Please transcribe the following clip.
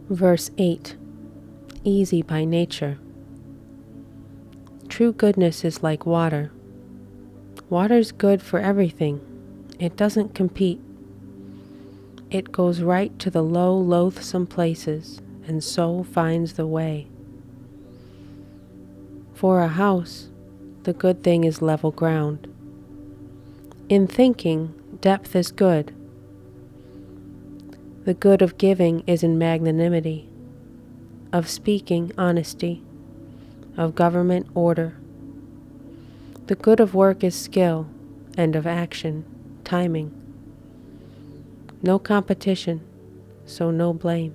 Verse 8. Easy by nature. True goodness is like water. Water's good for everything. It doesn't compete. It goes right to the low, loathsome places, and so finds the way. For a house, the good thing is level ground. In thinking, depth is good. The good of giving is in magnanimity, of speaking, honesty, of government, order. The good of work is skill, and of action, timing. No competition, so no blame.